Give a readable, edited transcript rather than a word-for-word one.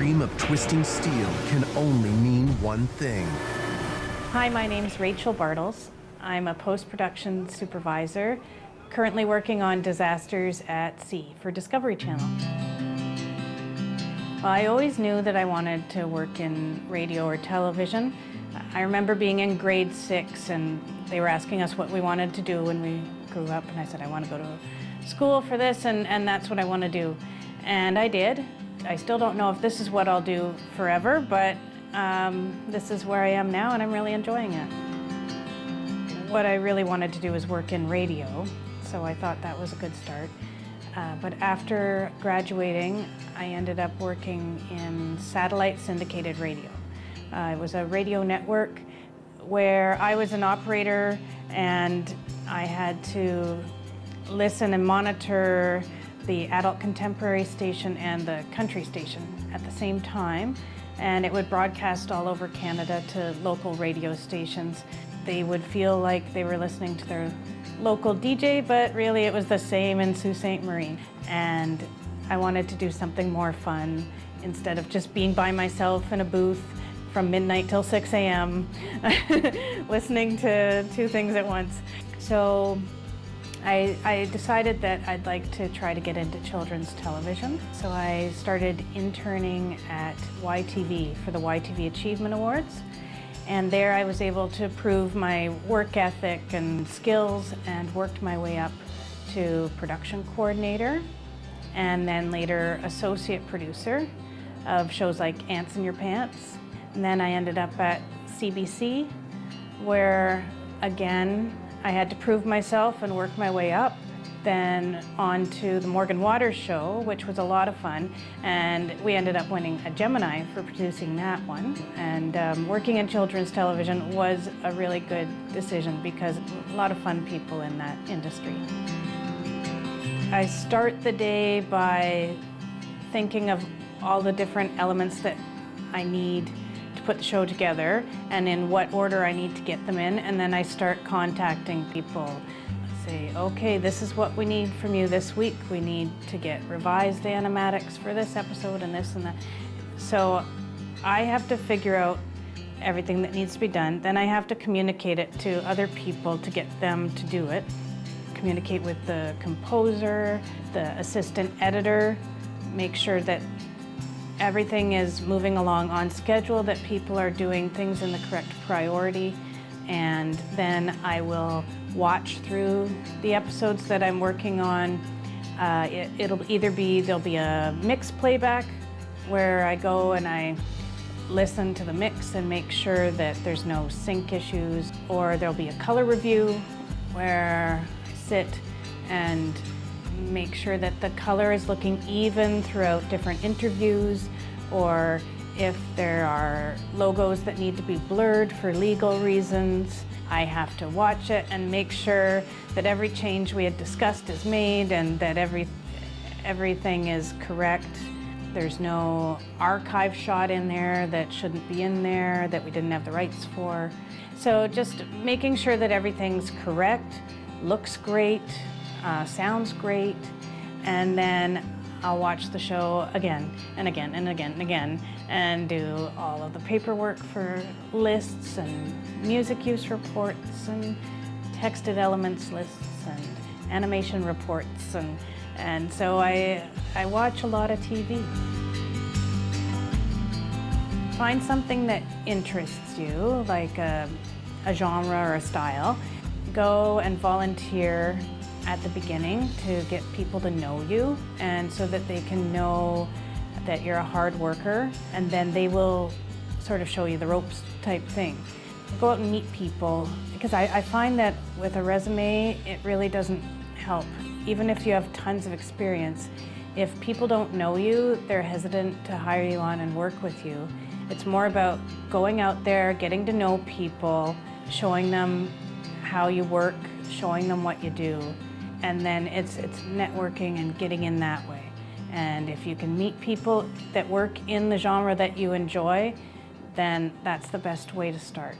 dream of twisting steel can only mean one thing. Hi, my name's Rachel Bartels. I'm a post-production supervisor, currently working on Disasters at Sea for Discovery Channel. Well, I always knew that I wanted to work in radio or television. I remember being in grade 6 and they were asking us what we wanted to do when we grew up, and I said I want to go to school for this and that's what I want to do. And I did. I still don't know if this is what I'll do forever, but this is where I am now and I'm really enjoying it. What I really wanted to do was work in radio, so I thought that was a good start. But after graduating, I ended up working in satellite syndicated radio. It was a radio network where I was an operator and I had to listen and monitor the adult contemporary station and the country station at the same time, and it would broadcast all over Canada to local radio stations. They would feel like they were listening to their local DJ, but really it was the same in Sault Ste. Marie. And I wanted to do something more fun instead of just being by myself in a booth from midnight till 6 a.m. listening to two things at once. So I decided that I'd like to try to get into children's television. So I started interning at YTV for the YTV Achievement Awards. And there I was able to prove my work ethic and skills and worked my way up to production coordinator and then later associate producer of shows like Ants in Your Pants. And then I ended up at CBC where, again, I had to prove myself and work my way up. Then on to the Morgan Waters show, which was a lot of fun, and we ended up winning a Gemini for producing that one. And working in children's television was a really good decision because a lot of fun people in that industry. I start the day by thinking of all the different elements that I need to put the show together and in what order I need to get them in, and then I start contacting people. Say, okay, this is what we need from you this week. We need to get revised animatics for this episode and this and that. So I have to figure out everything that needs to be done. Then I have to communicate it to other people to get them to do it. Communicate with the composer, the assistant editor, make sure that everything is moving along on schedule, that people are doing things in the correct priority. And then I will watch through the episodes that I'm working on. It'll either be, there'll be a mix playback where I go and I listen to the mix and make sure that there's no sync issues, or there'll be a color review where I sit and make sure that the color is looking even throughout different interviews, or if there are logos that need to be blurred for legal reasons, I have to watch it and make sure that every change we had discussed is made and that everything is correct. There's no archive shot in there that shouldn't be in there, that we didn't have the rights for. So just making sure that everything's correct, looks great, sounds great, and then I'll watch the show again and again and again and again and do all of the paperwork for lists and music use reports and texted elements lists and animation reports, and so I watch a lot of TV. Find something that interests you, like a genre or a style. Go and volunteer at the beginning to get people to know you, and so that they can know that you're a hard worker, and then they will sort of show you the ropes type thing. Go out and meet people, because I find that with a resume, it really doesn't help. Even if you have tons of experience, if people don't know you, they're hesitant to hire you on and work with you. It's more about going out there, getting to know people, showing them how you work, showing them what you do, and then it's networking and getting in that way. And if you can meet people that work in the genre that you enjoy, then that's the best way to start.